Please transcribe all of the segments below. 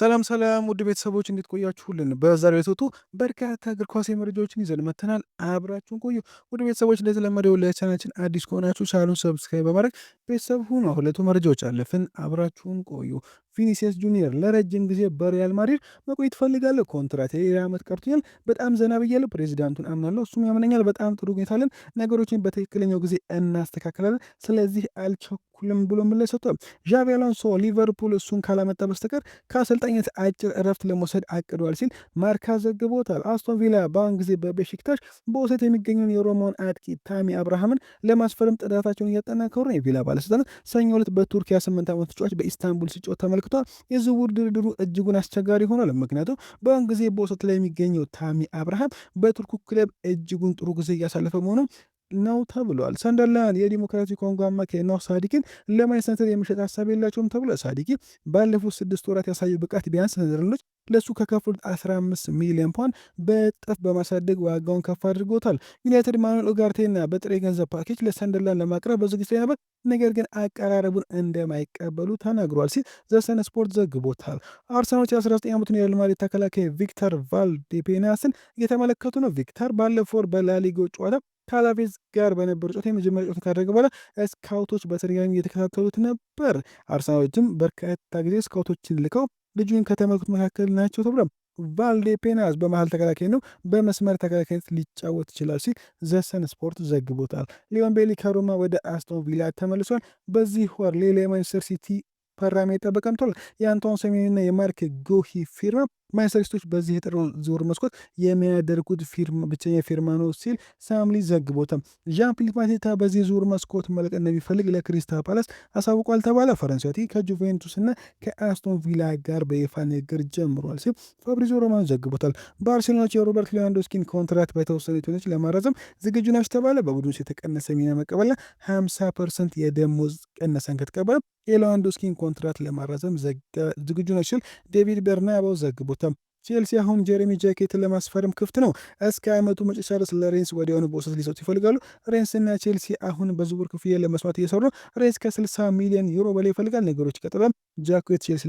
ሰላም ሰላም ውድ ቤተሰቦች እንዴት ቆያችሁልን? በዛሬው ዕለቱ በርካታ እግር ኳስ መረጃዎችን ይዘን መጥተናል። አብራችሁን ቆዩ። ውድ ቤተሰቦች እንደተለመደው ለቻናላችን አዲስ ከሆናችሁ ቻናሉን ሰብስክራይብ በማድረግ ቤተሰብ ሁኑ። ሁለቱ መረጃዎች አለፍን። አብራችሁን ቆዩ። ቪኒሲየስ ጁኒየር ለረጅም ጊዜ በሪያል ማድሪድ መቆየት እፈልጋለሁ፣ ኮንትራት የሌላ ዓመት ቀርቶኛል፣ በጣም ዘና ብያለሁ፣ ፕሬዚዳንቱን አምናለሁ፣ እሱም ያምነኛል፣ በጣም ጥሩ ሁኔታ አለን፣ ነገሮችን በትክክለኛው ጊዜ እናስተካክላለን፣ ስለዚህ አልቸኩልም ብሎ ምላሽ ሰጥቷል። ዣቪ አሎንሶ ሊቨርፑል እሱን ካላመጣ በስተቀር ከአሰልጣኝነት አጭር እረፍት ለመውሰድ አቅዷል ሲል ማርካ ዘግቦታል። አስቶን ቪላ በአሁን ጊዜ በቤሺክታሽ በውሰት የሚገኘውን የሮማውን አጥቂ ታሚ አብርሃምን ለማስፈረም ጥረታቸውን እያጠናከሩ ነው። የቪላ ባለስልጣናት ሰኞ ዕለት በቱርክ የ8 ዓመት ተጫዋች በኢስታንቡል ሲጫወት ተመልክቷል። የዝውውር ድርድሩ እጅጉን አስቸጋሪ ሆኗል። ምክንያቱም በአሁን ጊዜ በውሰት ላይ የሚገኘው ታሚ አብርሃም በቱርኩ ክለብ እጅጉን ጥሩ ጊዜ እያሳለፈ መሆኑ ነው ተብሏል። ሰንደርላንድ የዲሞክራቲክ ኮንጎ አማካይ ነው ሳዲቅን ለማንቸስተር ዩናይትድ የመሸጥ ሀሳብ የላቸውም ተብሏል። ሳዲቂ ባለፉት 6 ወራት ያሳዩ ብቃት ቢያንስ ሰንደርላንዶች ለእሱ ከከፍሉት 15 ሚሊዮን ፓውንድ በእጥፍ በማሳደግ ዋጋውን ከፍ አድርጎታል። ዩናይትድ ማኑኤል ኡጋርቴና በጥሬ ገንዘብ ፓኬጅ ለሰንደርላንድ ለማቅረብ በዝግጅት ላይ ነበር፣ ነገር ግን አቀራረቡን እንደማይቀበሉ ተናግሯል ሲል ዘሰን ስፖርት ዘግቦታል። አርሰናሎች የ19 ዓመቱን የሪያል ማድሪድ ተከላካይ ቪክተር ቫልዴፔናስን እየተመለከቱ ነው። ቪክተር ባለፈው ወር በላሊጋው ጨዋታ ከአላቬዝ ጋር በነበሩ ጨዋታ የመጀመሪያ ጨዋታ ካደረገ በኋላ ስካውቶች በተደጋጋሚ እየተከታተሉት ነበር። አርሰናሎችም በርካታ ጊዜ ስካውቶችን ልከው ልጁን ከተመለከቱት መካከል ናቸው ተብሏል። ቫልዴፔናስ በመሀል ተከላካይ ነው፣ በመስመር ተከላካይነት ሊጫወት ይችላል ሲል ዘሰን ስፖርት ዘግቦታል። ሊዮን ቤሊ ከሮማ ወደ አስቶን ቪላ ተመልሷል። በዚህ ወር ሌላ የማንቸስተር ሲቲ ፈራሚ የጠበቀም ተብሏል። የአንቶን ሴሜንና የማርክ ጎሂ ፊርማ ማንቸስተር ሲቲዎች በዚህ የጥር ዝውውር መስኮት የሚያደርጉት ብቸኛ ፊርማ ነው ሲል ሳምሊ ዘግቦታል። ዣን ፊሊፕ ማቴታ በዚህ ዝውውር መስኮት መልቀቅ እንደሚፈልግ ለክሪስታል ፓላስ አሳውቋል ተባለ። ፈረንሳዊ ከጁቬንቱስ እና ከአስቶን ቪላ ጋር በይፋ ንግግር ጀምሯል ሲል ፋብሪዞ ሮማኖ ዘግቦታል። ባርሴሎናዎች የሮበርት ሌዋንዶስኪን ኮንትራት በተወሰኑ ቶኖች ለማራዘም ዝግጁ ናቸው ተባለ። በቡድኑ የተቀነሰ ሚና መቀበልና 50% የደሞዝ ቀነሰን ከተቀበለ የሌዋንዶስኪን ኮንትራት ለማራዘም ዝግጁ ናቸው ሲል ዴቪድ በርናባው ዘግቦታል። ቼልሲ አሁን ጄሬሚ ጃኬትን ለማስፈረም ክፍት ነው። እስከ ዓመቱ መጨረሻ ድረስ ለሬንስ ወዲያውኑ በውሰት ሊሰጡ ይፈልጋሉ። ሬንስና ቼልሲ አሁን በዝውውር ክፍያ ለመስማት እየሰሩ ነው። ሬንስ ከ60 ሚሊዮን ዩሮ በላይ ይፈልጋል። ነገሮች ይቀጥላል። ጃኬት ቼልሲ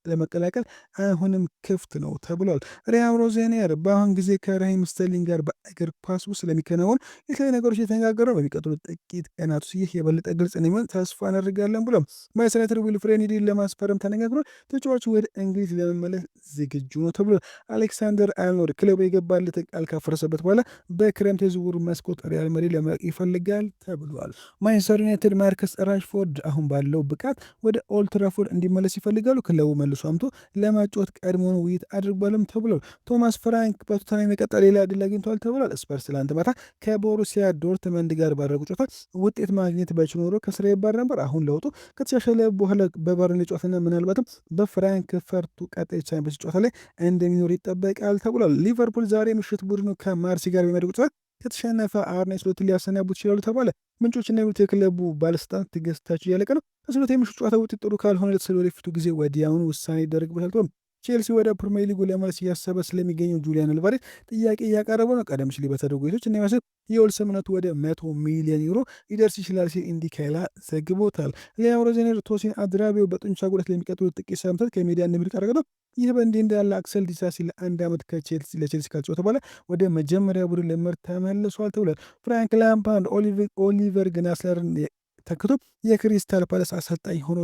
ለመቀላቀል አሁንም ክፍት ነው ተብሏል። ሪያም ሮዜኒየር በአሁን ጊዜ ከራሂም ስተርሊንግ ጋር በእግር ኳስ ውስጥ ስለሚከናወኑ የተለያዩ ነገሮች የተነጋገሩ ነው። በሚቀጥሉት ጥቂት ቀናት ውስጥ ይህ የበለጠ ግልጽ እንደሚሆን ተስፋ እናደርጋለን ብሏል። ማንቸስተር ዩናይትድ ዊልፍሬድ ኒዲን ለማስፈረም ተነጋግሯል። ተጫዋቹ ወደ እንግሊዝ ለመመለስ ዝግጁ ነው ተብሏል። አሌክሳንደር አርኖልድ ክለቡ የገባለትን ቃል ካፈረሰበት በኋላ በክረምት የዝውውር መስኮት ሪያል ማድሪድ ለመልቀቅ ይፈልጋል ተብሏል። ማንቸስተር ዩናይትድ ማርከስ ራሽፎርድ አሁን ባለው ብቃት ወደ ኦልድ ትራፎርድ እንዲመለስ ይፈልጋሉ። ክለቡ መልሶ አምቶ ለማጫወት ቀድሞውን ውይይት አድርጓልም ተብሏል። ቶማስ ፍራንክ በቶተንሃም የመቀጠል ሌላ ዕድል አግኝተዋል ተብሏል። ስፐርስ ትላንት ማታ ከቦሩሲያ ዶርትመንድ ጋር ባደረጉ ጨዋታ ውጤት ማግኘት ባይችል ኖሮ ከስራ ይባር ነበር። አሁን ለውጡ ከተሻሻለ በኋላ በባርንሌ ጨዋታና ምናልባትም በፍራንክፈርቱ ቀጣይ ቻምፒየንስ ጨዋታ ላይ እንደሚኖር ይጠበቃል ተብሏል። ሊቨርፑል ዛሬ ምሽት ቡድኑ ከማርሲ ጋር በሚያደርጉት ጨዋታ ከተሸነፈ አርነ ስሎትን ሊያሰናቡት ይችላሉ ተባለ። ምንጮችና የሚሉት የክለቡ ባለስልጣናት ትዕግስታቸው እያለቀ ነው። ከስሎት የምሽት ጨዋታ ውጤት ጥሩ ካልሆነ ስለ ወደፊቱ ጊዜ ወዲያውኑ ውሳኔ ይደረግበታል ተብሏል። ቼልሲ ወደ ፕሪሚየር ሊጉ ለመልስ እያሰበ ስለሚገኘው ጁሊያን አልቫሬዝ ጥያቄ እያቀረበ ነው። ቀደም ሲል በተደረጉ ቤቶች እና የሚያስብ የውል ስምምነቱ ወደ 100 ሚሊዮን ዩሮ ሊደርስ ይችላል ሲል ኢንዲካይላ ዘግቦታል። ሊያም ሮዜኔር ቶሲን አድራቢው በጡንቻ ጉዳት ለሚቀጥሉት ጥቂት ሳምንታት ከሜዳ እንደሚርቅ አረጋግጧል። ይህ በእንዲህ እንዳለ አክሰል ዲሳሲ ለ1 ዓመት ለቼልሲ ካልተጫወተ በኋላ ወደ መጀመሪያ ቡድን ልምምድ ተመልሷል ተብሏል። ፍራንክ ላምፓርድ ኦሊቨር ግናስለርን ተክቶ የክሪስታል ፓላስ አሰልጣኝ ሆኖ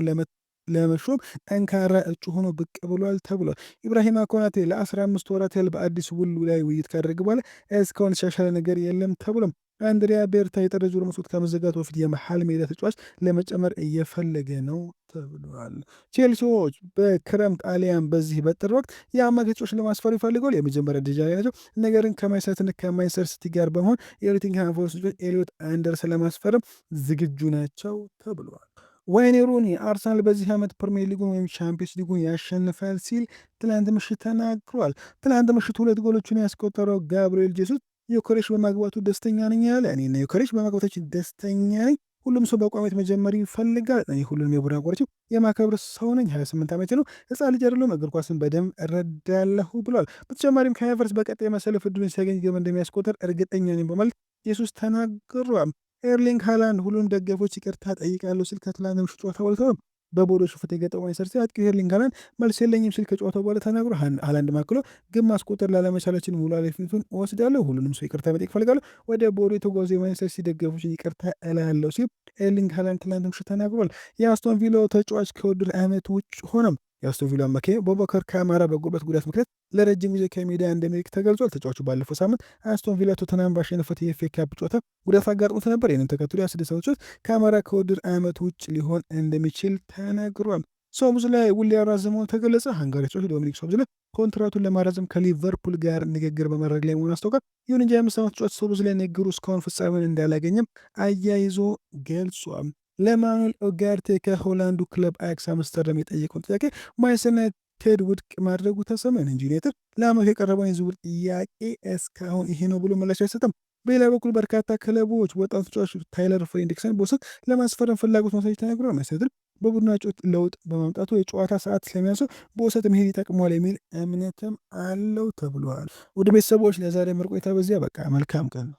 ለመሾም ጠንካራ እጩ ሆኖ ብቅ ብሏል ተብሏል። ኢብራሂማ ኮናቴ ለ15 ወራት ያህል በአዲስ ውል ላይ ውይይት ካደረገ በኋላ እስካሁን የተሻሻለ ነገር የለም ተብሏል። አንድሪያ ቤርታ የጥር ዝውውር መስኮት ከመዘጋቱ በፊት የመሃል ሜዳ ተጫዋች ለመጨመር እየፈለገ ነው ተብሏል። ቼልሲዎች በክረምት አሊያም በዚህ በጥር ወቅት የአማካይ ተጫዋች ለማስፈር ይፈልገዋል። የመጀመሪያ ደረጃ ላይ ናቸው። ነገርን ከማንቸስተር ሲቲ ጋር በመሆን የኖቲንግሃም ፎረስት ተጫዋች ኤሊዮት አንደርሰን ለማስፈረም ዝግጁ ናቸው ተብሏል። ዋይኔ ሩኒ አርሰናል በዚህ ዓመት ፕሪሚየር ሊጉን ወይም ቻምፒየንስ ሊጉን ያሸንፋል ሲል ትላንት ምሽት ተናግሯል። ትላንት ምሽት 2 ጎሎችን ያስቆጠረው ጋብርኤል ጄሱስ ዮኬሬሽ በማግባቱ ደስተኛ ነኝ ያለ፣ እኔና ዮኬሬሽ በማግባታችን ደስተኛ ነኝ። ሁሉም ሰው በቋሚነት መጀመር ይፈልጋል። እኔ ሁሉንም የቡድን አቋራጮች የማከብር ሰው ነኝ። 28 ዓመቴ ነው። ሕፃን ልጅ አይደለሁም። እግር ኳስን በደንብ እረዳለሁ ብሏል። በተጨማሪም ከሃቨርትዝ በቀጣይ መሰለፍ ዕድሉን ሲያገኝ ግብ እንደሚያስቆጠር እርግጠኛ ነኝ በማለት ጄሱስ ተናግሯል። ኤርሊንግ ሃላንድ ሁሉንም ደጋፊዎች ይቅርታ ጠይቃለሁ ሲል ከትላንት ምሽት ጨዋታ ወልተው በቦዶ ሽንፈት የገጠመው ማንቸስተር ሲቲ አጥቂው ኤርሊንግ ሃላንድ መልስ የለኝም ሲል ከጨዋታው በኋላ ተናግሮ ሃላንድ ማክሎ ግን ማስቆጠር ላለመቻላችን ሙሉ ኃላፊነቱን እወስዳለሁ፣ ሁሉንም ሰው ይቅርታ መጠየቅ እፈልጋለሁ፣ ወደ ቦዶ የተጓዙ የማንቸስተር ሲቲ ደጋፊዎች ይቅርታ እላለሁ ሲል ኤርሊንግ ሃላንድ ትናንት ምሽት ተናግሯል። የአስቶን ቪላው ተጫዋች ከውድድር ዓመት ውጭ ሆነም። የአስቶን ቪላ አማካይ ቡባካር ካማራ በጉልበት ጉዳት ምክንያት ለረጅም ጊዜ ከሜዳ እንደሚርቅ ተገልጿል። ተጫዋቹ ባለፈው ሳምንት አስቶን ቪላ ቶተንሃም ባሸነፈው የኤፍኤ ካፕ ጨዋታ ጉዳት አጋጥሞት ነበር። ይህንን ተከትሎ ያስደሰቶች ካማራ ከውድድር ዓመት ውጭ ሊሆን እንደሚችል ተነግሯል። ሶቦስላይ ውል ያራዘመውን ተገለጸ። ሃንጋሪ ተጫዋች ዶሚኒክ ሶቦስላይ ኮንትራቱን ለማራዘም ከሊቨርፑል ጋር ንግግር በማድረግ ላይ መሆኑን አስታውቋል። ይሁን እንጂ 25 ዓመት ተጫዋች ሶቦስላይ ንግግሩ እስካሁን ፍጻሜውን እንዳላገኘም አያይዞ ገልጿል። ለማኑኤል ኡጋርቴ ከሆላንዱ ክለብ አያክስ አምስተርዳም የጠየቀውን ጥያቄ ማንቸስተር ዩናይትድ ውድቅ ማድረጉ ተሰማ። እንጂ ዩናይትድ ለዓመቱ የቀረበውን የዝውውር ጥያቄ እስካሁን ይሄ ነው ብሎ ምላሽ አይሰጥም። በሌላ በኩል በርካታ ክለቦች ወጣቱ ተጫዋች ታይለር ፍሬንድሪክሰን በውሰት ለማስፈረም ፍላጎት ማሳየት ተናግረዋል። ማንቸስተር ዩናይትድ በቡድናቸው ለውጥ በማምጣቱ የጨዋታ ሰዓት ስለሚያንሰው በውሰት መሄድ ይጠቅመዋል የሚል እምነትም አለው ተብሏል። ወደ ቤተሰቦች ለዛሬ ምርጥ ቆይታ በዚያ በቃ መልካም ቀን ነው።